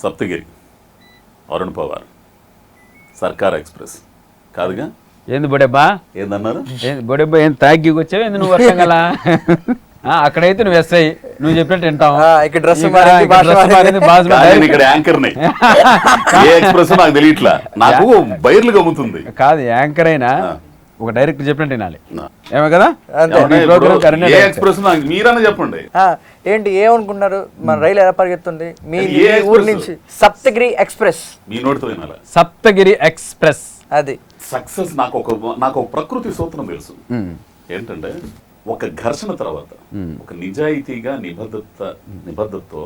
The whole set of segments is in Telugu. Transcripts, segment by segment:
సప్తగిరి, అరుణ్ పవార్, సర్కార్ ఎక్స్ప్రెస్ కాదుగా? ఏంది బొడెబ్బా? ఏందన్నారు? బొడెబ్బా ఏం తాగి వచ్చావు? ఏంది నువ్వు వర్షం గల? అక్కడైతే నువ్వు ఎస్ఐ, నువ్వు చెప్పినట్టు వింటావు. ఇక్కడ యాంకర్ని ఏ ఎక్స్ప్రెస్ నాకు తెలియట్లా, నాకు బైర్లు గమ్ముతుంది. కాదు యాంకర్ అయినా ఒక డైరెక్టర్ చెప్పినట్టు వినాలి, ఏమో కదా? ఎక్స్ప్రెస్ మీరన్నా చెప్పండి. ఏంటి ఏమనుకున్నారు? మన రైలు ఎలా పరిగెత్తుంది మీ ఊరు నుంచి? సప్తగిరి ఎక్స్ప్రెస్. మీ నోటితో వినాలి. సప్తగిరి ఎక్స్ప్రెస్. అది సక్సెస్. నాకు ఒక ప్రకృతి సూత్రం తెలుసు. ఏంటంటే ఒక ఘర్షణ తర్వాత ఒక నిజాయితీగా నిబద్ధతతో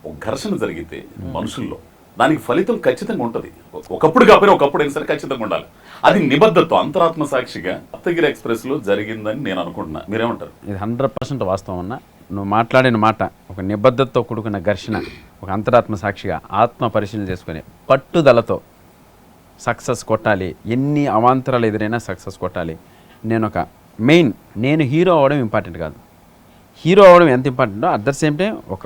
ఒక ఘర్షణ జరిగితే మనుషుల్లో దానికి ఫలితం ఖచ్చితంగా ఉంటది. ఒకప్పుడు కాకపోయినా ఒకప్పుడు అయినా సరే ఖచ్చితంగా ఉండాలి. అది నిబద్ధత, అంతరాత్మ సాక్షిగా సప్తగిరి ఎక్స్ప్రెస్ లో జరిగిందని నేను అనుకుంటున్నా. మీరేమంటారు? ఇది 100% వాస్తవం అన్న. నువ్వు మాట్లాడిన మాట ఒక నిబద్ధతతో కూడుకున్న ఘర్షణ, ఒక అంతరాత్మ సాక్షిగా ఆత్మ పరిశీలన చేసుకుని పట్టుదలతో సక్సెస్ కొట్టాలి. ఎన్ని అవాంతరాలు ఎదురైనా సక్సెస్ కొట్టాలి. నేను హీరో అవ్వడం ఇంపార్టెంట్ కాదు. హీరో అవ్వడం ఎంత ఇంపార్టెంటో అట్ ద సేమ్ టైం ఒక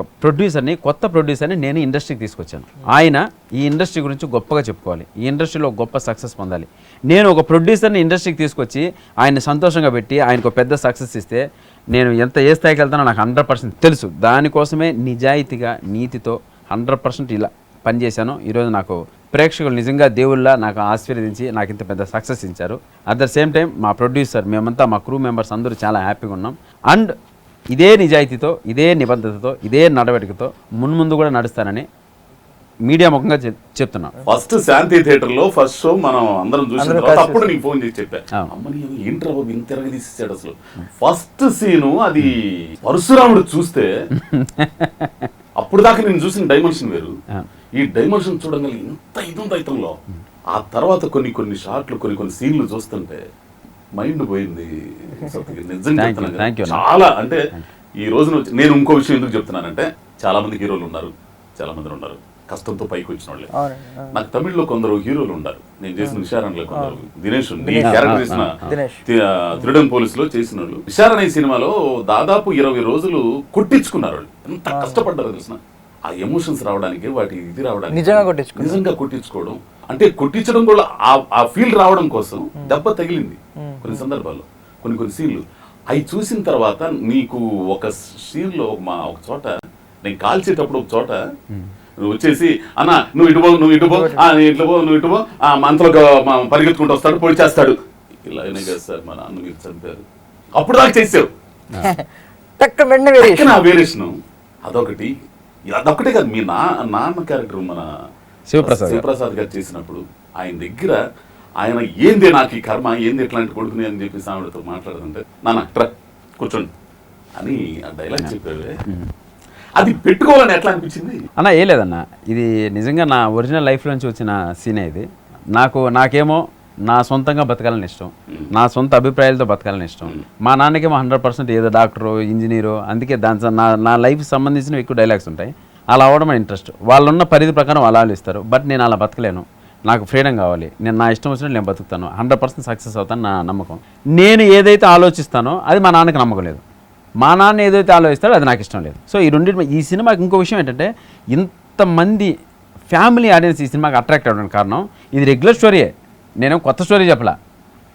కొత్త ప్రొడ్యూసర్ని నేను ఇండస్ట్రీకి తీసుకొచ్చాను. ఆయన ఈ ఇండస్ట్రీ గురించి గొప్పగా చెప్పుకోవాలి, ఈ ఇండస్ట్రీలో గొప్ప సక్సెస్ పొందాలి. నేను ఒక ప్రొడ్యూసర్ని ఇండస్ట్రీకి తీసుకొచ్చి ఆయన్ని సంతోషంగా పెట్టి ఆయనకు పెద్ద సక్సెస్ ఇస్తే నేను ఏ స్థాయికి వెళ్తానో నాకు 100% తెలుసు. దానికోసమే నిజాయితీగా నీతితో 100% ఇలా పనిచేశాను. ఈరోజు నాకు ప్రేక్షకులు నిజంగా దేవుళ్ళ నాకు ఆశీర్వదించి నాకు ఇంత పెద్ద సక్సెస్ ఇచ్చారు. అట్ ద సేమ్ టైం మా ప్రొడ్యూసర్, మేమంతా మా క్రూ మెంబర్స్ అందరూ చాలా హ్యాపీగా ఉన్నాం. అండ్ ఇదే నిజాయితీతో, ఇదే నిబద్ధతతో, ఇదే నడవడికతో మున్ముందు కూడా నడుస్తానని మీడియా ముఖంగా చెప్తున్నాం. ఫస్ట్ శాంతి థియేటర్ లో ఫస్ట్ షో మనం అందరం చూసిన తర్వాత అప్పుడు నీకు ఫోన్ చేసి చెప్పా, అమ్మని ఏంట్రా బాబు ఇంత తిరగదీసాడు అసలు. ఫస్ట్ సీను అది పరశురాముడు చూస్తే అప్పుడు దాకా నేను చూసిన డైమెన్షన్ వేరు, ఈ డైమెన్షన్ చూడగలిగి ఇంత ఇదంలో ఆ తర్వాత కొన్ని షాట్లు కొన్ని సీన్లు చూస్తుంటే మైండ్ పోయింది. నిజంగా చాలా అంటే ఈ రోజున నేను ఇంకో విషయం ఎందుకు చెప్తున్నానంటే చాలా మంది హీరోలు ఉన్నారు, చాలా మంది ఉన్నారు కష్టంతో పైకి వచ్చిన వాళ్ళే. నాకు తమిళ్లో కొందరు హీరోలు ఉన్నారు. నేను చేసిన విశారణలో కొందరు దినేష్ క్యారెక్టర్ చేసిన త్రిడన్ పోలీసులో చేసిన వాళ్ళు. విశారణ ఈ సినిమాలో దాదాపు 20 రోజులు కొట్టించుకున్నారు వాళ్ళు. ఎంత కష్టపడ్డారో తెలిసిన ఆ ఎమోషన్స్ రావడానికి, వాటి ఇది రావడానికి నిజంగా కొట్టించుకోవడం అంటే కొట్టించడం కూడా ఆ ఫీల్ రావడం కోసం దెబ్బ తగిలింది కొన్ని సందర్భాల్లో. కొన్ని సీన్లు అవి చూసిన తర్వాత నీకు ఒక సీన్లో ఒక చోట నేను కాల్చేటప్పుడు ఒక చోట నువ్వు వచ్చేసి అన్న నువ్వు ఇటుపో నువ్వు ఇటుపో మంతలో పరిగెత్తుకుంటూ వస్తాడు, పొడి చేస్తాడు. ఇలాగనే కదా సార్ మా నాన్న మీరు చంపారు, అప్పుడు దాకా చేసావు వేరియేషన్. అదొకటే కాదు, మీ నాన్న క్యారెక్టర్ మన శివప్రసాద్ గారు చేసినప్పుడు ఆయన దగ్గర ఆయన ఏంది నాకు ఈ కర్మ, ఏంది ఎట్లాంటి కొడుకుని అని చెప్పేసి ఆవిడతో మాట్లాడుతుంటే నాన్న ట్రా కూర్చోండి అని ఆ డైలాగ్ చెప్పేవే, అది పెట్టుకోవాలని ఎట్లా అనిపించింది అన్న? ఏ లేదన్న, ఇది నిజంగా నా ఒరిజినల్ లైఫ్ నుంచి వచ్చిన సీనే ఇది. నాకేమో నా సొంతంగా బతకాలని ఇష్టం, నా సొంత అభిప్రాయాలతో బతకాలని ఇష్టం. మా నాన్నకేమో 100% ఏదో డాక్టరు, ఇంజనీరు, అందుకే నా లైఫ్కి సంబంధించిన ఎక్కువ డైలాగ్స్ ఉంటాయి. అలా అవ్వడం ఇంట్రెస్ట్. వాళ్ళున్న పరిధి ప్రకారం అలా ఇస్తారు. బట్ నేను అలా బతకలేను, నాకు ఫ్రీడమ్ కావాలి. నేను నా ఇష్టం వచ్చినట్టు నేను బతుకుతాను, 100% సక్సెస్ అవుతాను నా నమ్మకం. నేను ఏదైతే ఆలోచిస్తానో అది మా నాన్నకి నమ్మకం లేదు, మా నాన్న ఏదైతే ఆలోచిస్తాడో అది నాకు ఇష్టం లేదు. సో ఈ సినిమాకి ఇంకో విషయం ఏంటంటే ఇంతమంది ఫ్యామిలీ ఆడియన్స్ ఈ సినిమాకి అట్రాక్ట్ అవ్వడానికి కారణం ఇది రెగ్యులర్ స్టోరీయే. నేను కొత్త స్టోరీ చెప్పలా,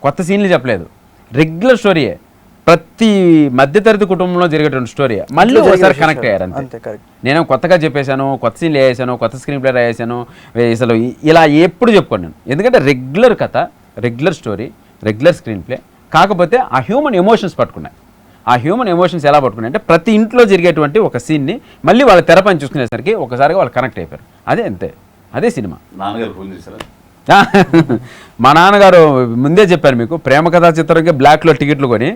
కొత్త సీన్లు చెప్పలేదు, రెగ్యులర్ స్టోరీయే. ప్రతి మధ్యతరగతి కుటుంబంలో జరిగేటువంటి స్టోరీ మళ్ళీ ఒకసారి కనెక్ట్ అయ్యారు అంతే. నేను కొత్తగా చెప్పేశాను, కొత్త సీన్లు వేసాను, కొత్త స్క్రీన్ ప్లే వేసాను, అసలు ఇలా ఎప్పుడు చెప్పుకోను నేను. ఎందుకంటే రెగ్యులర్ కథ, regular story, regular screen play. కాకపోతే ఆ హ్యూమన్ ఎమోషన్స్ పట్టుకున్నాయి. ఆ హ్యూమన్ ఎమోషన్స్ ఎలా పట్టుకున్నాయి అంటే ప్రతి ఇంట్లో జరిగేటువంటి ఒక సీన్ని మళ్ళీ వాళ్ళ తెరపని చూసుకునేసరికి ఒకసారిగా వాళ్ళు కనెక్ట్ అయిపోయారు. అదే అంతే, అదే సినిమా. నాన్నగారు ఫోన్ చేశారా? మా నాన్నగారు ముందే చెప్పారు మీకు, ప్రేమ కథా చిత్రంగా బ్లాక్లో టికెట్లు కొని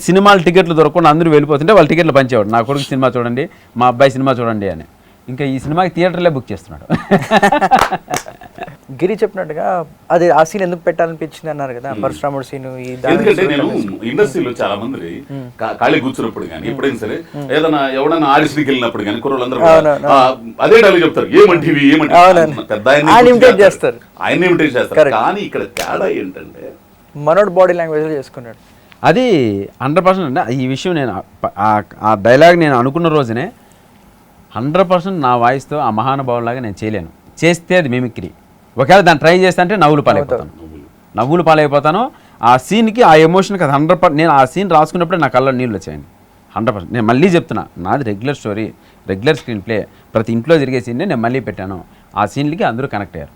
సినిమాలు టికెట్లు దొరకకుండా అందరూ వెళ్ళిపోతుంటే వాళ్ళు టికెట్లు పంచేవాడు. నా కొడుకు సినిమా చూడండి, మా అబ్బాయి సినిమా చూడండి అని. ఇంకా ఈ సినిమాకి థియేటర్లే బుక్ చేస్తున్నాడు. గిరి చెప్పినట్టుగా అది ఆ సీన్ ఎందుకు పెట్టాలనిపించింది అన్నారు కదా, పరశురాముడు సీన్. ఎందుకంటే నేను ఇండస్ట్రీలో చాలా మంది ఖాళీ కూర్చున్నప్పుడు కానీ ఎప్పుడైనా సరే ఏదైనా ఎవడన్నా ఆడిషన్కి వెళ్ళినప్పుడు కానీ కుర్రోళ్ళందరూ అదే డైలాగ్ చెప్తారు, ఏమంటివి పెద్ద ఆయన ఇమిటేట్ చేస్తారు. కానీ ఇక్కడ తేడా ఏంటంటే మనోడు బాడీ లాంగ్వేజ్ చేసుకున్నాడు. అది 100% అంటే ఈ విషయం నేను ఆ డైలాగ్ నేను అనుకున్న రోజునే 100% నా వాయిస్తో ఆ మహానుభావులాగా నేను చేయలేను. చేస్తే అది మిమిక్రీ. ఒకవేళ దాన్ని ట్రై చేస్తే అంటే నవ్వులు పాలైపోతాను. ఆ సీన్కి ఆ ఎమోషన్కి అది 100%. నేను ఆ సీన్ రాసుకున్నప్పుడే నా కళ్ళలో నీళ్ళు వచ్చాయండి 100%. నేను మళ్ళీ చెప్తున్నా, నాది regular story, regular screen play, ప్రతి ఇంట్లో జరిగే సీన్నే నేను మళ్ళీ పెట్టాను. ఆ సీన్లకి అందరూ కనెక్ట్ అయ్యారు.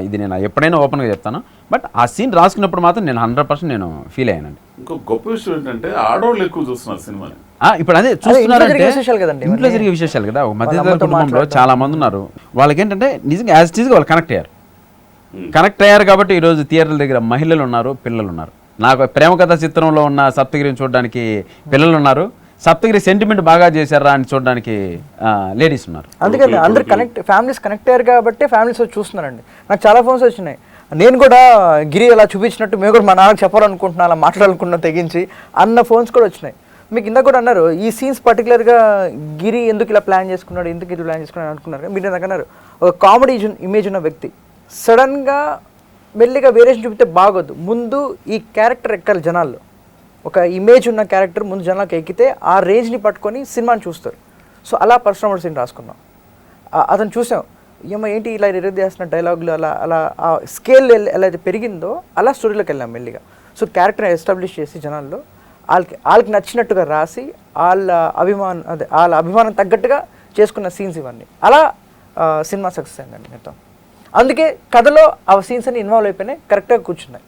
ఇది నేను ఎప్పుడైనా ఓపెన్గా చెప్తాను. బట్ ఆ సీన్ రాసుకున్నప్పుడు మాత్రం నేను 100% నేను ఫీల్ అయ్యానండి. ఇంకో గొప్ప విషయం ఏంటంటే ఆడవాళ్ళు ఎక్కువ చూస్తున్నారు సినిమాని. ఇప్పుడు అదే చూస్తున్నారంటే కదండి, ఇంట్లో జరిగే విశేషాలు కదా. ఒక మధ్యతరగతి కుటుంబంలో చాలా మంది ఉన్నారు, వాళ్ళకి ఏంటంటే నిజంగా యాజ్ ఇట్ ఈజ్గా వాళ్ళు కనెక్ట్ అయ్యారు కాబట్టి ఈరోజు థియేటర్ల దగ్గర మహిళలు ఉన్నారు, పిల్లలు ఉన్నారు. నాకు ప్రేమ కథ చిత్రంలో ఉన్న సప్తగిరిని చూడడానికి పిల్లలు ఉన్నారు, సప్తగిరి సెంటిమెంట్ బాగా చేశారా అని చూడడానికి లేడీస్ ఉన్నారు. అందుకని అందరు ఫ్యామిలీస్ కనెక్ట్ అయ్యారు కాబట్టి ఫ్యామిలీస్ వచ్చి చూస్తున్నారండి. నాకు చాలా ఫోన్స్ వచ్చినాయి, నేను కూడా గిరి అలా చూపించినట్టు మేము కూడా మా నాన్నకు చెప్పాలనుకుంటున్నా, అలా మాట్లాడాలనుకుంటున్నా తెగించి అన్న ఫోన్స్ కూడా వచ్చినాయి. మీకు ఇందాక కూడా అన్నారు ఈ సీన్స్ పర్టికులర్గా గిరి ఎందుకు ఇలా ప్లాన్ చేసుకున్నాడు, ఎందుకు ఇలా ప్లాన్ చేసుకున్నాడు అనుకున్నారు. మీరు నాకు అన్నారు ఒక కామెడీ ఇమేజ్ ఉన్న వ్యక్తి సడన్గా మెల్లిగా వేరియేషన్ చూపితే బాగోద్దు, ముందు ఈ క్యారెక్టర్ ఎక్కాలి జనాల్లో. ఒక ఇమేజ్ ఉన్న క్యారెక్టర్ ముందు జనాలకు ఎక్కితే ఆ రేంజ్ని పట్టుకొని సినిమాని చూస్తారు. సో అలా పరశురాముడు సీన్ రాసుకున్నాం. అతను చూసాం, ఏంటి ఇలా రిలీజ్ చేస్తున్న డైలాగులు అలా అలా ఆ స్కేల్ ఎలా అయితే పెరిగిందో అలా స్టోరీలోకి వెళ్ళాం మెల్లిగా. సో క్యారెక్టర్ని ఎస్టాబ్లిష్ చేసి జనాల్లో వాళ్ళకి నచ్చినట్టుగా రాసి వాళ్ళ అభిమానం తగ్గట్టుగా చేసుకున్న సీన్స్ ఇవన్నీ. అలా సినిమా సక్సెస్ అయిందండి మొత్తం. అందుకే కథలో ఆ సీన్స్ అన్ని ఇన్వాల్వ్ అయిపోయినాయి, కరెక్ట్గా కూర్చున్నాయి.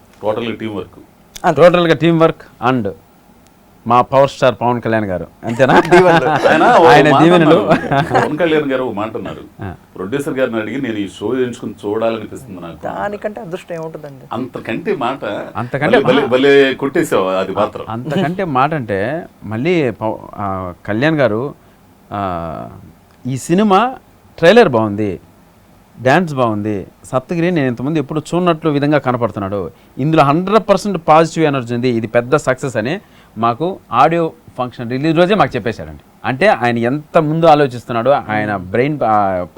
టోటల్గా టీం వర్క్ అండ్ మా పవర్ స్టార్ పవన్ కళ్యాణ్ గారు అంతేనా? ఆయన దీవెనలు. పవన్ కళ్యాణ్ గారు మాట అన్నారు, ప్రొడ్యూసర్ గారిని అడిగి నేను ఈ షో ఎంచుకుని చూడాలనిపిస్తుంది నాకు. దానికంటే అదృష్టం ఏముంటుందండి, అంతకంటే మాట కొట్టేసావు అది మాత్రం. అంతకంటే మాట అంటే మళ్ళీ కళ్యాణ్ గారు ఈ సినిమా ట్రైలర్ బాగుంది, డ్యాన్స్ బాగుంది, సప్తగిరి నేను ఇంతమంది ఎప్పుడు చూడనట్లు విధంగా కనపడుతున్నాడు, ఇందులో 100% పాజిటివ్ ఎనర్జీ ఉంది, ఇది పెద్ద సక్సెస్ అని మాకు ఆడియో ఫంక్షన్ రిలీజ్ రోజే మాకు చెప్పేశాడండి. అంటే ఆయన ఎంత ముందు ఆలోచిస్తున్నాడో, ఆయన బ్రెయిన్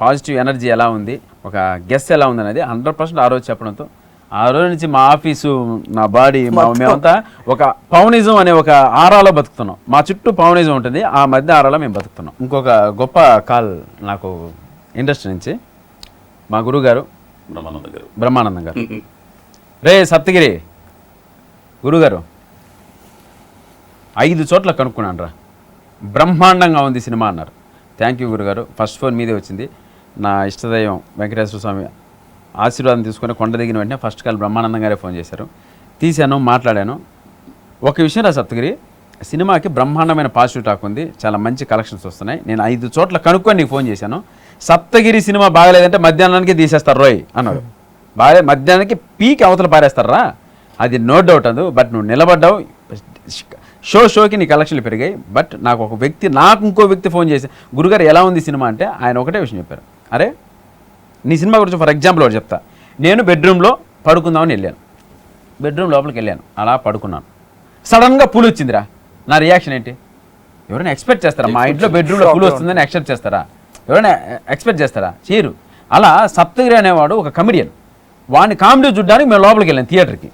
పాజిటివ్ ఎనర్జీ ఎలా ఉంది, ఒక గెస్ ఎలా ఉంది అనేది 100% ఆ రోజు చెప్పడంతో ఆ రోజు నుంచి మా ఆఫీసు, నా బాడీ, మేమంతా ఒక పవనిజం అనే ఒక ఆరాలో బతుకుతున్నాం. మా చుట్టూ పవనిజం ఉంటుంది, ఆ మధ్య ఆరాలో మేము బతుకుతున్నాం. ఇంకొక గొప్ప కాల్ నాకు ఇండస్ట్రీ నుంచి మా గురువు గారు బ్రహ్మానందం గారు, రే సప్తగిరి గురుగారు 5 చోట్ల కనుక్కున్నాను రా, బ్రహ్మాండంగా ఉంది సినిమా అన్నారు. థ్యాంక్ యూ గురుగారు. ఫస్ట్ ఫోన్ మీదే వచ్చింది. నా ఇష్టదైవం వెంకటేశ్వర స్వామి ఆశీర్వాదం తీసుకుని కొండ దిగిన వెంటనే ఫస్ట్ కాల్ బ్రహ్మానందం గారే ఫోన్ చేశారు. తీశాను, మాట్లాడాను. ఒక విషయం రా సప్తగిరి, సినిమాకి బ్రహ్మాండమైన పాజిటివ్ టాక్ ఉంది, చాలా మంచి కలెక్షన్స్ వస్తున్నాయి, నేను 5 చోట్ల కనుక్కొని నీకు ఫోన్ చేశాను, సప్తగిరి సినిమా బాగలేదంటే మధ్యాహ్నానికి తీసేస్తారు రోయ్ అన్నాడు. మధ్యాహ్నానికి పీక్ అవతల పారేస్తారా, అది నో డౌట్ అది. బట్ నువ్వు నిలబడ్డావు, షోకి నీ కలెక్షన్లు పెరిగాయి. బట్ నాకు ఇంకో వ్యక్తి ఫోన్ చేసి, గురుగారు ఎలా ఉంది సినిమా అంటే ఆయన ఒకటే విషయం చెప్పారు, అరే నీ సినిమా గురించి ఫర్ ఎగ్జాంపుల్ ఒకటి చెప్తా. నేను బెడ్రూమ్లో పడుకుందామని వెళ్ళాను, బెడ్రూమ్ లోపలికి వెళ్ళాను, అలా పడుకున్నాను, సడన్గా పూలు వచ్చిందిరా. నా రియాక్షన్ ఏంటి? ఎవరైనా ఎక్స్పెక్ట్ చేస్తారా? మా ఇంట్లో బెడ్రూమ్లో పూలు వస్తుందని ఎక్స్పెక్ట్ చేస్తారా? ఎవరైనా ఎక్స్పెక్ట్ చేస్తారా? చేయరు. అలా సప్తగిరి అనేవాడు ఒక కమెడియన్, వాడిని కామెడీ చూడడానికి మేము లోపలికి వెళ్ళాం థియేటర్కి.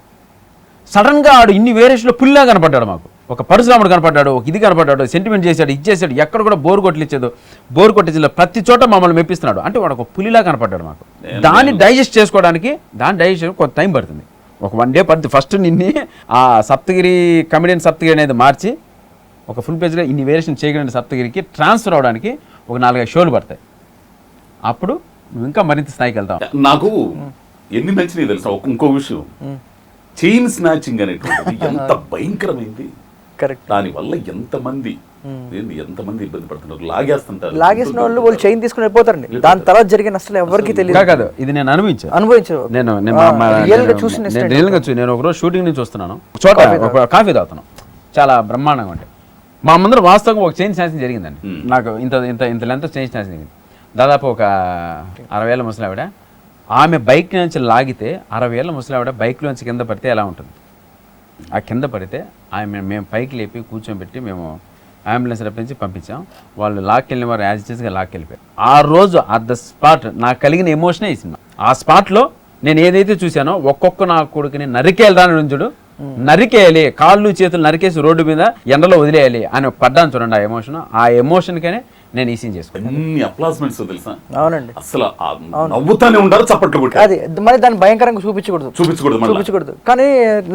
సడన్గా ఆడు ఇన్ని వేరియేషన్లో పుల్లా కనపడ్డాడు మాకు. ఒక పరశురాముడు కనపడ్డాడు, ఒక ఇది కనపడ్డాడు, సెంటిమెంట్ చేశాడు, ఇచ్చేసాడు, ఎక్కడ కూడా బోర్ కొట్టించలేదు, ప్రతి చోట మమ్మల్ని మెప్పిస్తున్నాడు. అంటే వాడు ఒక పులిలా కనపడ్డాడు మాకు. దాన్ని డైజెస్ట్ చేసుకోవడానికి కొంత టైం పడుతుంది, ఒక 1 డే పడుతుంది. ఫస్ట్ నిన్ను ఆ సప్తగిరి కమెడియన్ సప్తగిరి అనేది మార్చి ఒక ఫుల్ పేజ్గా ఇన్ని వేరియేషన్ చేయగలిగిన సప్తగిరికి ట్రాన్స్ఫర్ అవడానికి ఒక 4-5 షోలు పడతాయి. అప్పుడు నువ్వు ఇంకా మరింత స్థాయికి వెళ్తావు. నాకు ఎన్ని నచ్చినాయి తెలుసా? ఇంకో విషయం, చైన్ స్నాచింగ్ అనేటువంటిది ఎంత భయంకరమైంది. దానివల్ల ఎంతమంది ఇబ్బంది పడుతున్నారు, లాగేసిన వాళ్ళు చైన్ తీసుకుని వెళ్ళిపోతారండి. దాని తర్వాత జరిగిన నష్టాలు ఎవరికి తెలియదు. కాదు, ఇది నేను అనుభవించాను. నేను ఒకరోజు షూటింగ్ నుంచి వస్తున్నాను, చోట ఒక కాఫీ తాగుతున్నాను, చాలా బ్రహ్మాండంగా ఉంటాయి. మా ముందర వాస్తవంగా ఒక చైన్ స్నాచింగ్ జరిగిందండి. నాకు ఇంత లెంత్ చైన్ స్నాచింగ్ జరిగింది. దాదాపు ఒక 60 ఏళ్ళ ముసలావిడ, ఆమె బైక్ నుంచి లాగితే 60 ఏళ్ళ ముసలావిడ బైక్లోంచి కింద పడితే ఎలా ఉంటుంది? ఆ కింద పడితే మేము పైకి లేపి కూర్చోబెట్టి మేము అంబులెన్స్ రప్పించి పంపించాం. వాళ్ళు లాక్కెళ్ళిన వారు యాజ్ ఇట్ ఈస్గా లాక్కెళ్ళిపోయారు. ఆ రోజు అట్ ద స్పాట్ నాకు కలిగిన ఎమోషనే ఈ సినిమా. ఆ స్పాట్లో నేను ఏదైతే చూశానో, ఒక్కొక్క నా కొడుకుని నరికేయాలి నుంచుడు, నరికేయాలి, కాళ్ళు చేతులు నరికేసి రోడ్డు మీద ఎండలో వదిలేయాలి అని పడ్డాను చూడండి. ఆ ఎమోషన్కనే నేను ఈ సీన్ చేసుకున్నాను. ఎన్ని అప్లాస్మెంట్స్ తెలుసా, అవునండి. అసలు నవ్వుతానే ఉంటారు, చప్పట్లు కొట్టి. అది మరి దాన్ని భయంకరంగా చూపించకూడదు మళ్ళీ. చూపించకూడదు, కానీ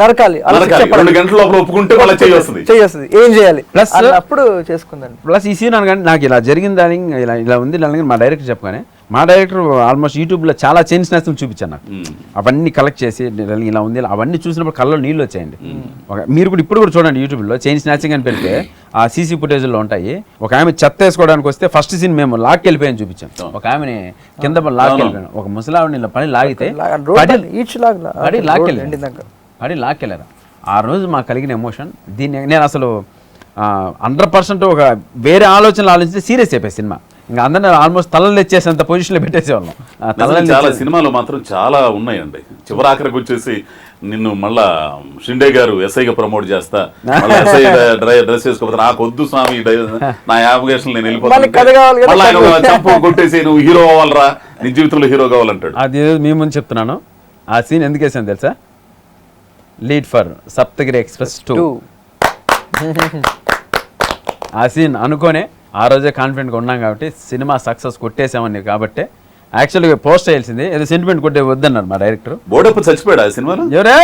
నరకాలి. నరకాలి. 2 గంటల లోపల ఒప్పుకుంటే వాళ్ళ చేస్తుంది ఏం చేయాలి ప్లస్ అప్పుడు చేసుకుందండి. ప్లస్ ఈ సీన్ అనగానే నాకు ఇలా జరిగిందని ఇలా ఉంది అనగానే మా డైరెక్టర్ చెప్పగానే, మా డైరెక్టర్ ఆల్మోస్ట్ యూట్యూబ్లో చాలా చేంజ్ నేస్తం చూపించాను నాకు. అవన్నీ కలెక్ట్ చేసి ఇలా ఉంది, అవన్నీ చూసినప్పుడు కళ్ళలో నీళ్ళు వచ్చాయండి. మీరు కూడా ఇప్పుడు కూడా చూడండి యూట్యూబ్లో చేంజ్ స్నాచింగ్ అని పెడితే ఆ సీసీ ఫుటేజ్లో ఉంటాయి. ఒక ఆమె చెత్త వేసుకోవడానికి వస్తే ఫస్ట్ సీన్ మేము లాక్ వెళ్ళిపోయాను చూపించాం. ఒక ఆమెని కింద లాక్ వెళ్ళిపోయాను, ఒక ముసలావిని ఇలా పడి లాగితే పడి లాక్కెళ్ళారు. ఆ రోజు మాకు కలిగిన ఎమోషన్, దీన్ని నేను అసలు 100% ఒక వేరే ఆలోచనలు ఆలోచిస్తే సీరియస్ అయిపోయి సినిమా. ఇంకా అందరినీ ఆల్మోస్ట్ తలలు తెచ్చేసేంత పొజిషన్లో పెట్టేసేవాళ్ళం. చాలా సినిమాలు మాత్రం చాలా ఉన్నాయండి. చివరాఖరికి వచ్చేసి నిన్ను మళ్ళా షిండే గారు ఎస్ఐగా ప్రమోట్ చేస్తా, ఎస్ఐ డ్రెస్ వేసుకోకపోతే నాకు వద్దు స్వామి, నా యాప్లికేషన్ నేను వెళ్ళిపోతాను, చంపు కొట్టేసి నువ్వు హీరో అవ్వాలరా, నీ జీవితంలో హీరో కావాలంటాడు. అది మీ ముందు చెప్తున్నాను. ఆ సీన్ ఎందుకు వేసాను తెలుసా? Lead for Saptagiri express 2. ఆ సీన్ అనుకోనే ఆ రోజే కాన్ఫిడెంట్గా ఉన్నాం కాబట్టి సినిమా సక్సెస్ కొట్టేసామని. కాబట్టి యాక్చువల్గా పోస్ట్ చేయాల్సింది, ఏదో సెంటిమెంట్ కొట్టే వద్దన్నారు మా డైరెక్టర్. బోడెప్ప చచ్చిపోయాడు ఆ సినిమాలో. ఎవరే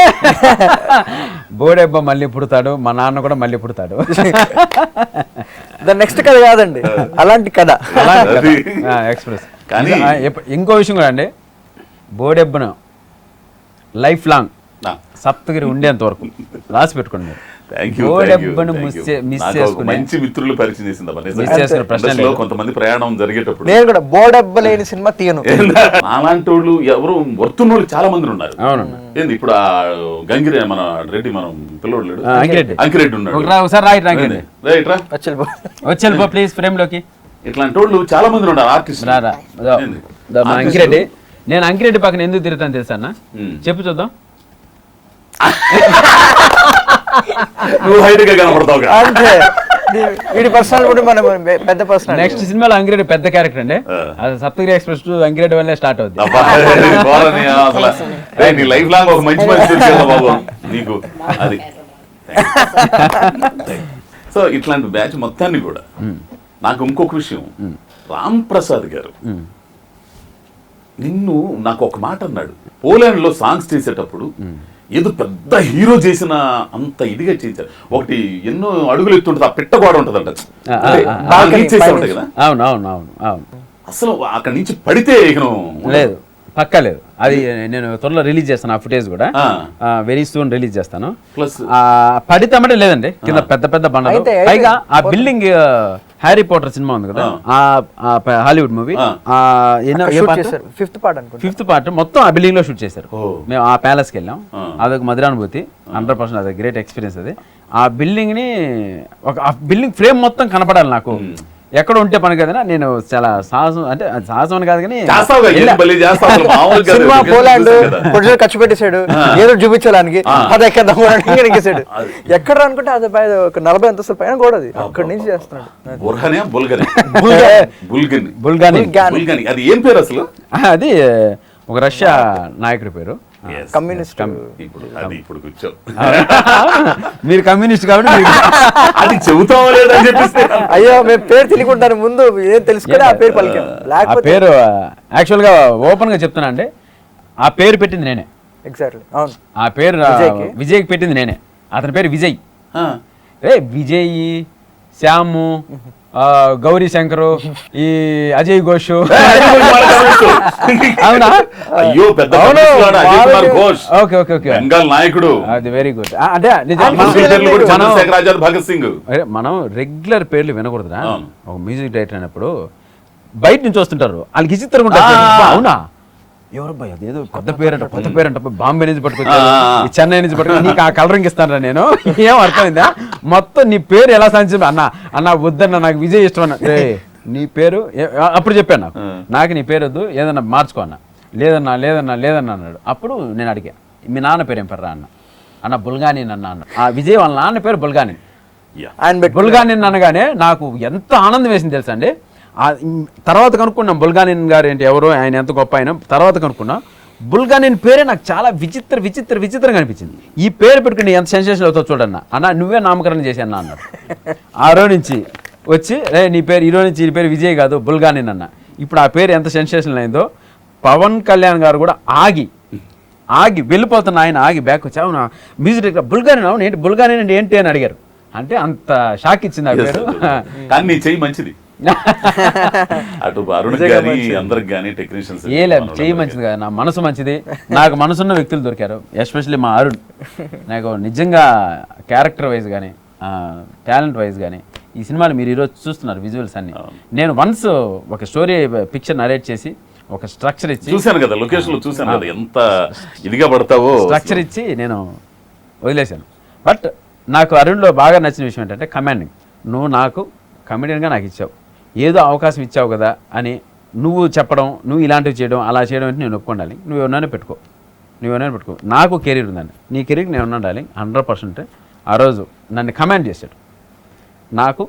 బోడెబ్బ మళ్ళీ పుడతాడు, మా నాన్న కూడా మళ్ళీ పుడతాడు. నెక్స్ట్ కథ కాదండి, అలాంటి కథ ఎక్స్ప్రెస్. కానీ ఇంకో విషయం కూడా అండి, బోడెబ్బను లైఫ్ లాంగ్ సప్తగిరి ఉండేంత వరకు రాసి పెట్టుకోండి మీరు. మంచి మిత్రులు పరిచయం చేసింది. కొంతమంది ప్రయాణం జరిగేటప్పుడు నేను కూడా బోడెబ్బ లేని సినిమా తీయను. అలాంటి వాళ్ళు ఎవరు వర్తున్న వాళ్ళు చాలా మంది ఉన్నారు. ఏంది ఇప్పుడు ఆ గంగిరే మన రెడ్డి మనం పిల్లోడు అంకిరెడ్డి ఉన్నాడు, ప్లీజ్ ఫ్రేమ్ లోకి. ఇట్లాంటి వాళ్ళు చాలా మంది ఉన్నారు ఆర్టిస్ట్. అంకిరెడ్డి, నేను అంకిరెడ్డి పక్కన ఎందుకు తిరుగుతాను తెలుసా అన్న? చెప్పు చూద్దాం. నువ్వు హైట్ గా కనపడతావు అంటే వీడి పర్సనల్ మన పెద్ద పర్సనల్. నెక్స్ట్ సినిమాలో అంకిరెడ్డి పెద్ద క్యారెక్టర్ అండి. అది సప్తగిరి ఎక్స్ప్రెస్ అంకిరెడ్డి వల్లే స్టార్ట్ అవుతుంది. నీ లైఫ్ లాంగ్ ఒక మంచి బాబు నీకు అది. సో ఇట్లాంటి బ్యాచ్ మొత్తాన్ని కూడా. నాకు ఇంకొక విషయం, రామ్ ప్రసాద్ గారు నిన్ను నాకు ఒక మాట అన్నాడు, పోలాండ్ లో సాంగ్స్ చేసేటప్పుడు ఏదో పెద్ద హీరో చేసిన అంత ఇదిగా చేశారు. ఒకటి ఎన్నో అడుగులు ఎత్తుంటది, ఆ పిట్టగోడ ఉంటదంట కదా. అవును అవును అవును అవును. అసలు అక్కడి నుంచి పడితే లేదు, పక్కా లేదు. అది నేను త్వరలో రిలీజ్ చేస్తాను, ఆ ఫుటేజ్ కూడా వెరీ సూన్ రిలీజ్ చేస్తాను. ప్లస్ పడితే లేదండి, కింద పెద్ద పెద్ద బండలు. పైగా ఆ బిల్డింగ్ హ్యారీ పోటర్ సినిమా ఉంది కదా, హాలీవుడ్ మూవీ, ఫిఫ్త్ పార్ట్ మొత్తం ఆ బిల్డింగ్ లో షూట్ చేశారు. మేము ఆ ప్యాలెస్కి వెళ్ళాం, అదొక మధురానుభూతి. 100% అది గ్రేట్ ఎక్స్పీరియన్స్. అది ఆ బిల్డింగ్ ని ఆ బిల్డింగ్ ఫ్రేమ్ మొత్తం కనపడాలి నాకు. ఎక్కడ ఉంటే పని కదా, నేను చాలా సాహసం, అంటే సాహసం అని కాదు కానీ సినిమా పోలాండ్ ప్రొడ్యూసర్ ఖర్చు పెట్టేశాడు ఏదో చూపించడానికి, అది ఎక్కేసాడు. ఎక్కడ అనుకుంటే అది ఒక 40 అంతస్తుల పైన కూడా, అది అక్కడి నుంచి చేస్తున్నాడు. అది ఏం పేరు అసలు? అది ఒక రష్యా నాయకుడి పేరు, కమ్యూనిస్ట్. ఇప్పుడు కూర్చో, మీరు కమ్యూనిస్ట్ కాబట్టి అది చెబుతావా లేదని చెప్పేసి. అయ్యో మేము పేరు తెలియకుంటాను, ముందు ఏం తెలుసుకుని ఆ పేరు పలికాం. ఆ పేరు యాక్చువల్ గా ఓపెన్ గా చెప్తున్నా అండి, ఆ పేరు పెట్టింది నేనే. ఎగ్జాక్ట్లీ అవును. ఆ పేరు విజయ్కి పెట్టింది నేనే. అతని పేరు విజయ్. విజయ్, శ్యాము, గౌరీ శంకరు, ఈ అజయ్ ఘోష్. అవునా? అయ్యో పెద్ద ఓకే ఓకే ఓకే, బెంగాల్ నాయకుడు. అది వెరీ గుడ్. అంటే భగత్ సింగ్. మనం రెగ్యులర్ పేర్లు వినకూడదురా. ఒక మ్యూజిక్ డైరెక్టర్ అయినప్పుడు బయట నుంచి వస్తుంటారు, వాళ్ళకి విచిత్రంగా ఉంటారు. అవునా, ఎవరబ్బా అదేదో కొత్త పేరంట బాంబే నుంచి పట్టుకొచ్చారు, చెన్నై నుంచి పట్టుకొచ్చి, నీకు ఆ కలరింగ్ ఇస్తాను నేను. ఏం అర్థమైందా? మొత్తం నీ పేరు ఎలా సాధించు అన్న వద్దన్న, నాకు విజయ్ ఇష్టం అన్న. నీ పేరు అప్పుడు చెప్పాను, నాకు నీ పేరు వద్దు, ఏదన్నా మార్చుకో అన్న. లేదన్నా అన్నాడు. అప్పుడు నేను అడిగా, మీ నాన్న పేరు ఏం పేర్రా అన్న బుల్గాని అన్న. ఆ విజయ్ వాళ్ళ నాన్న పేరు బుల్గాని. బుల్గాని అనగానే నాకు ఎంత ఆనందం వేసింది తెలుసా అండి. తర్వాత కనుక్కున్నాం బుల్గానిన్ గారు ఏంటి, ఎవరు, ఆయన ఎంత గొప్ప ఆయన. తర్వాత కనుక్కున్నా, బుల్గానిన్ పేరే నాకు చాలా విచిత్రంగా అనిపించింది. ఈ పేరు పెట్టుకుని ఎంత సెన్సేషన్ అవుతావు చూడన్నా. అన్న నువ్వే నామకరణం చేసి అన్న అన్నాడు. ఆ రోజు నుంచి వచ్చి రే నీ పేరు హీరో నుంచి నీ పేరు విజయ్ కాదు బుల్గాని అన్న. ఇప్పుడు ఆ పేరు ఎంత సెన్సేషన్ అయిందో, పవన్ కళ్యాణ్ గారు కూడా ఆగి వెళ్ళిపోతున్న ఆయన ఆగి బ్యాక్ వచ్చి అవునా మ్యూజిక్ డైరెక్టర్ బుల్గాని అవును ఏంటి బుల్గాని అంటే ఏంటి అని అడిగారు. అంటే అంత షాక్ ఇచ్చింది ఆ పేరు. కానీ నీ చెయ్యి మంచిది, అటు అరుణ్ గానీ అందరికి కానీ టెక్నీషియన్స్ ఏ లేదు చెయ్యి మంచిది కదా, నా మనసు మంచిది, నాకు మనసున్న వ్యక్తులు దొరికారు. ఎస్పెషల్లీ మా అరుణ్ నాకు నిజంగా క్యారెక్టర్ వైజ్ కానీ టాలెంట్ వైజ్ కానీ ఈ సినిమాలు మీరు ఈరోజు చూస్తున్నారు విజువల్స్ అన్ని. నేను వన్స్ ఒక స్టోరీ పిక్చర్ నరేట్ చేసి ఒక స్ట్రక్చర్ ఇచ్చి చూశాను కదా, లొకేషన్ లో చూశాను కదా, ఎంత ఇదిగా పడతావో స్ట్రక్చర్ ఇచ్చి నేను వదిలేశాను. బట్ నాకు అరుణ్లో బాగా నచ్చిన విషయం ఏంటంటే కమాండింగ్. నువ్వు నాకు కమెడియన్గా నాకు ఇచ్చావు, ఏదో అవకాశం ఇచ్చావు కదా అని నువ్వు చెప్పడం, నువ్వు ఇలాంటివి చేయడం అలా చేయడం అంటే నేను ఒప్పుకోండాలి. నువ్వు ఎవరైనా పెట్టుకో, నాకు కెరీర్ ఉందండి, నీ కెరీర్కి నేను ఉండాలి 100%. ఆ రోజు నన్ను కమాండ్ చేశాడు. నాకు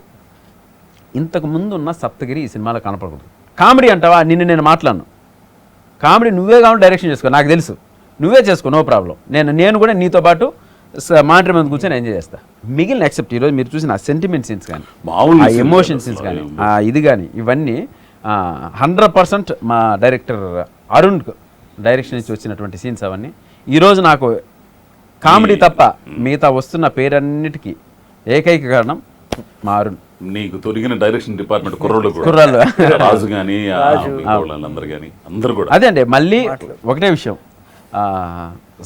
ఇంతకు ముందు ఉన్న సప్తగిరి ఈ సినిమాలో కనపడకూడదు. కామెడీ అంటావా, నిన్ను నేను మాట్లాడను, కామెడీ నువ్వే కావాలి డైరెక్షన్ చేసుకో, నాకు తెలుసు నువ్వే చేసుకో, నో ప్రాబ్లం. నేను కూడా నీతో పాటు మానిటర్ మీద కూర్చొని ఎంజాయ్ చేస్తా. మిగిలిన ఎక్సెప్ట్ ఈరోజు మీరు చూసిన ఆ సెంటిమెంట్ సీన్స్ కానీ ఆ ఎమోషన్ సీన్స్ కానీ ఇది కానీ ఇవన్నీ 100% మా డైరెక్టర్ అరుణ్ డైరెక్షన్ నుంచి వచ్చినటువంటి సీన్స్ అవన్నీ. ఈరోజు నాకు కామెడీ తప్ప మిగతా వస్తున్న పేరన్నిటికీ ఏకైక కారణం మా అరుణ్. నీకు తొలగిన డైరెక్షన్ డిపార్ట్మెంట్ కుర్రోళ్ళు రాజు కానీ అందరు కానీ అందరు కూడా అదే అండి. మళ్ళీ ఒకటే విషయం,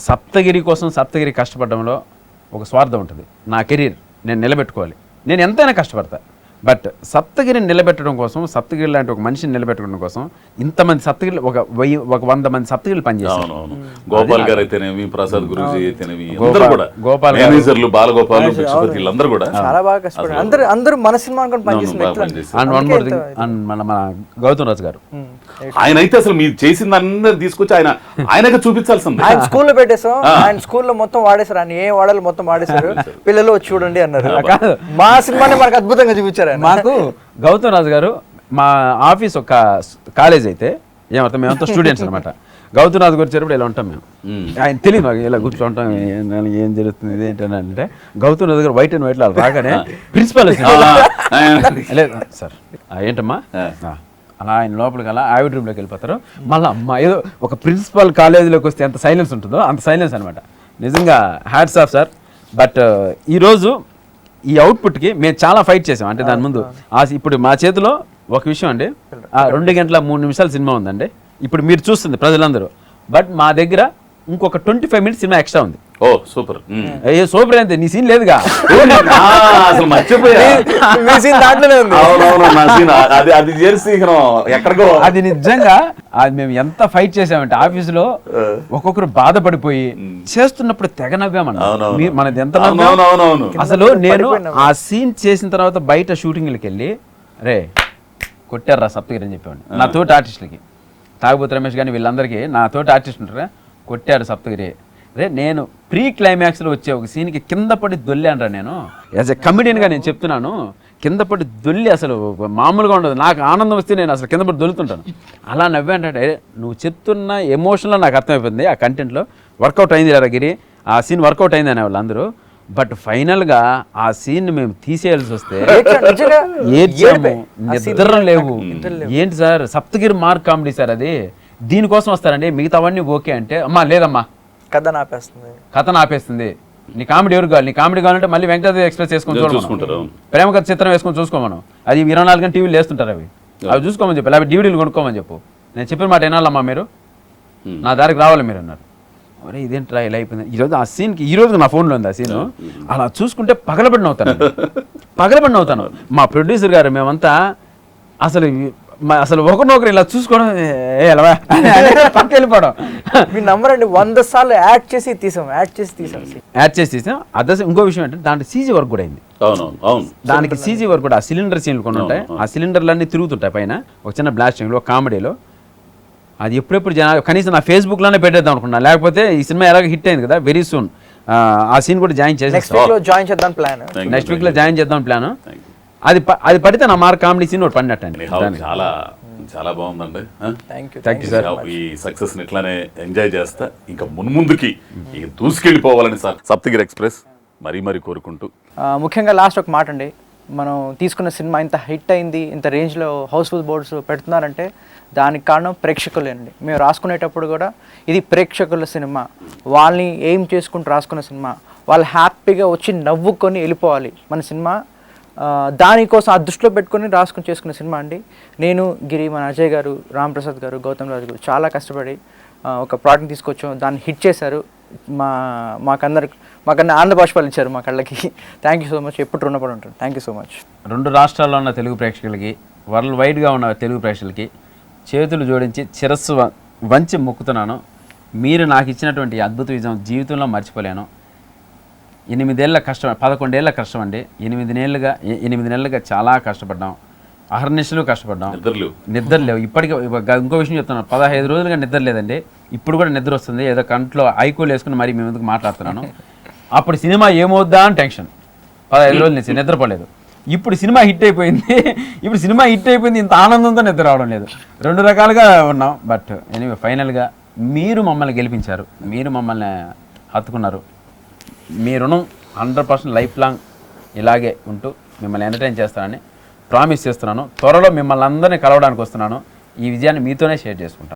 సప్తగిరి కోసం సప్తగిరి కష్టపడడంలో ఒక స్వార్థం ఉంటుంది. నా కెరీర్ నేను నిలబెట్టుకోవాలి, నేను ఎంతైనా కష్టపడతా. బట్ సప్తగిరిని నిలబెట్టడం కోసం, సప్తగిరి లాంటి ఒక మనిషిని నిలబెట్టడం కోసం ఇంతమంది సప్తగిరి ఒక 100 మంది సప్తగిరిలు పనిచేస్తారు. గోపాల్ గారు అయితేనేమి, ప్రసాద్ గురూజీ అయితేనేమి, గోపాల్ మేనేజర్లు, బాలగోపాల్, అందరూ కూడా చాలా బాగా కష్టపడారు. అందరూ మన సినిమా అనుకుని పనిచేస్తున్నారు. మన గౌతమ్ రాజు గారు ఆయన అయితే అసలు మీరు చేసింది అందరు తీసుకొచ్చి ఆయనగా చూపించాల్సింది. ఆయన స్కూల్లో పెట్టేసాం, ఆయన స్కూల్లో మొత్తం వాడేశారు, ఆయన ఏ వాడాలి మొత్తం వాడేశారు. పిల్లలు వచ్చి చూడండి అన్నారు. మా సినిమాని మనకు అద్భుతంగా చూపించారు. మాకు గౌతమ్ రాజు గారు మా ఆఫీస్ ఒక కాలేజ్ అయితే ఏమవుతాం, మేమంతా స్టూడెంట్స్ అనమాట. గౌతమ్ రాజు గారు వచ్చేటప్పుడు ఇలా ఉంటాం మేము, ఆయన తెలియదు మాకు, ఇలా కూర్చుంటాం ఏం జరుగుతుంది ఇదేంటని అంటే గౌతమ్ రాజు గారు వైట్ అండ్ వైట్ రాగానే ప్రిన్సిపల్ లేదు సార్ ఏంటమ్మా అలా ఆయన లోపలికి అలా ఆవిడ్ రూమ్లోకి వెళ్ళిపోతారు. మళ్ళీ అమ్మ ఏదో ఒక ప్రిన్సిపల్ కాలేజీలోకి వస్తే ఎంత సైలెన్స్ ఉంటుందో అంత సైలెన్స్ అనమాట. నిజంగా హ్యాట్స్ ఆఫ్ సార్. బట్ ఈరోజు ఈ అవుట్పుట్కి మేము చాలా ఫైట్ చేసాం. అంటే దాని ముందు ఇప్పుడు మా చేతిలో ఒక విషయం అండి, 2 గంటల 3 నిమిషాల సినిమా ఉందండి ఇప్పుడు మీరు చూస్తుంది ప్రజలందరూ. బట్ మా దగ్గర ఇంకొక 25 మినిట్స్ సినిమా ఎక్స్ట్రా ఉంది. ఓ సూపర్. సూపర్ అయితే నీ సీన్ లేదుగా, అసలు మర్చిపోయా, దాంట్లోనే ఉంది. అది నిజంగా అది మేము ఎంత ఫైట్ చేసామంటే ఆఫీసులో ఒక్కొక్కరు బాధపడిపోయి చేస్తున్నప్పుడు తెగ నవ్వామన్న. మనది ఎంత అసలు. నేను ఆ సీన్ చేసిన తర్వాత బయట షూటింగ్లకి వెళ్ళి రే కొట్టారా సప్తగిరి అని చెప్పేవాడిని నా తోటి ఆర్టిస్టులకి, తాగుబోతు రమేష్ కానీ వీళ్ళందరికీ నా తోటి ఆర్టిస్ట్ ఉంటారా, కొట్టారు సప్తగిరి రే. నేను ప్రీ క్లైమాక్స్లో వచ్చే ఒక సీన్కి కింద పడి దొల్లానరా. నేను యాజ్ ఎ కమెడియన్గా నేను చెప్తున్నాను, కింద పడి దొల్లి అసలు మామూలుగా ఉండదు. నాకు ఆనందం వస్తే నేను అసలు కింద పడి దొల్లుతుంటాను. అలా నవ్వంటే నువ్వు చెప్తున్న ఎమోషన్లో నాకు అర్థమైపోయింది. ఆ కంటెంట్లో వర్కౌట్ అయింది కదా గిరి, ఆ సీన్ వర్కౌట్ అయింది అనే వాళ్ళందరూ. బట్ ఫైనల్గా ఆ సీన్ మేము తీసేయాల్సి వస్తే ఏడ్చాము, నిద్ర లేవు. ఏంటి sir Saptagiri mark comedy sir, అది దీనికోసం వస్తారండి, మిగతావన్నీ ఓకే అంటే అమ్మా లేదమ్మా కథ ఆపేస్తుంది. నీ కామెడీ ఎవరు కావాలి, నీ కామెడీ కావాలంటే మళ్ళీ వెంకటాద్రి ఎక్స్ప్రెస్ వేసుకొని చూసుకుంటారు, ప్రేమ కథ చిత్రం వేసుకొని చూసుకోమను. అది 24 గంటలు టీవీలు వేస్తుంటారు, అవి చూసుకోమని చెప్పి, లేకపోతే డివిడీలు కొనుక్కోమని చెప్పు. నేను చెప్పిన మాట వినాలమ్మా, మీరు నా దారికి రావాలి మీరు అన్నారు. అరే ఇదేంట్రా ఇలా అయిపోయింది. ఈరోజు ఆ సీన్కి ఈరోజు నా ఫోన్లో ఉంది ఆ సీను. అలా చూసుకుంటే పగలబడిన అవుతాను. మా ప్రొడ్యూసర్ గారు మేమంతా అసలు ఒకరినొకరు ఇలా చూసుకోవడం పక్క వెళ్ళిపోవడం. మీ నంబర్ అండి 100 సార్లు యాడ్ చేసి తీసాం. అదే ఇంకో విషయం ఏంటంటే దాంట్లో సీజీ వర్క్ కూడా అయింది. దానికి సీజీ వర్క్ కూడా ఆ సిలిండర్ సీన్లు కొన్ని ఉంటాయి, ఆ సిలిండర్లన్నీ తిరుగుతుంటాయి పైన ఒక చిన్న బ్లాస్టింగ్లో కామెడీలో. అది ఎప్పుడెప్పుడు జనాలు కనీసం నా ఫేస్బుక్లోనే పెట్టేద్దాం అనుకున్నా, లేకపోతే ఈ సినిమా ఎలాగ హిట్ అయింది కదా వెరీ సూన్ ఆ సీన్ కూడా జాయిన్ చేసి నెక్స్ట్ వీక్లో జాయిన్ చేద్దాం ప్లాన్. అది పడితే నా మార్క్ కామెడీ సీన్ ఒకటి పడినట్టండి. చాలా చాలా బాగుందండి. Thank you sir. ఈ సక్సెస్ ని ఇట్లానే ఎంజాయ్ చేస్తా ఇంకా మున్ముందుకి దూసుకెళ్ళిపోవాలని సార్ సప్తగిరి ఎక్స్ప్రెస్ మరీ కోరుకుంటూ. ముఖ్యంగా లాస్ట్ ఒక మాట అండి, మనం తీసుకున్న సినిమా ఇంత హిట్ అయింది, ఇంత రేంజ్లో హౌస్ఫుల్ బోర్డ్స్ పెడుతున్నారంటే దానికి కారణం ప్రేక్షకులేనండి. మేము రాసుకునేటప్పుడు కూడా ఇది ప్రేక్షకుల సినిమా, వాళ్ళని ఏం చేసుకుంటూ రాసుకున్న సినిమా, వాళ్ళు హ్యాపీగా వచ్చి నవ్వుకొని వెళ్ళిపోవాలి మన సినిమా, దానికోసం ఆ దృష్టిలో పెట్టుకొని రాసుకొని చేసుకున్న సినిమా అండి. నేను, గిరి, మన అజయ్ గారు, రామ్ ప్రసాద్ గారు, గౌతమ్ రాజు గారు చాలా కష్టపడి ఒక ప్రోడక్ట్ తీసుకొచ్చాం, దాన్ని హిట్ చేశారు. మాకన్నా ఆనంద బాష్పాలు ఇచ్చారు మా కళ్ళకి. థ్యాంక్ యూ సో మచ్, ఎప్పుడు రుణపడి ఉంటాను. Thank you so much. 2 రాష్ట్రాల్లో ఉన్న తెలుగు ప్రేక్షకులకి, వరల్డ్ వైడ్గా ఉన్న తెలుగు ప్రేక్షకులకి చేతులు జోడించి శిరస్సు వంచి మొక్కుతున్నాను. మీరు నాకు ఇచ్చినటువంటి అద్భుత విజయం జీవితంలో మర్చిపోలేను. 8 ఏళ్ళ కష్టం, 11 ఏళ్ళ కష్టం అండి. 8 నెలలుగా చాలా కష్టపడ్డాం, అహర్నిశలు కష్టపడ్డాం, నిద్ర లేవు. ఇప్పటికీ ఇంకో విషయం చెప్తున్నాను, 15 రోజులుగా నిద్ర లేదండి. ఇప్పుడు కూడా నిద్ర వస్తుంది, ఏదో కంట్లో ఐకోలు వేసుకుని మరి మీ ముందుకు మాట్లాడుతున్నాను. అప్పుడు సినిమా ఏమవుద్దా అని టెన్షన్, 15 రోజుల నుంచి నిద్రపోలేదు. ఇప్పుడు సినిమా హిట్ అయిపోయింది, ఇంత ఆనందంతో నిద్ర రావడం లేదు. 2 రకాలుగా ఉన్నాం. బట్ ఎనీవే ఫైనల్గా మీరు మమ్మల్ని గెలిపించారు, మీరు మమ్మల్ని హత్తుకున్నారు. మీ రుణం 100% లైఫ్ లాంగ్ ఇలాగే ఉంటూ మిమ్మల్ని ఎంటర్టైన్ చేస్తానని ప్రామిస్ చేస్తున్నాను. త్వరలో మిమ్మల్ని అందరినీ కలవడానికి వస్తున్నాను. ఈ విజయాన్ని మీతోనే షేర్ చేసుకుంటాను.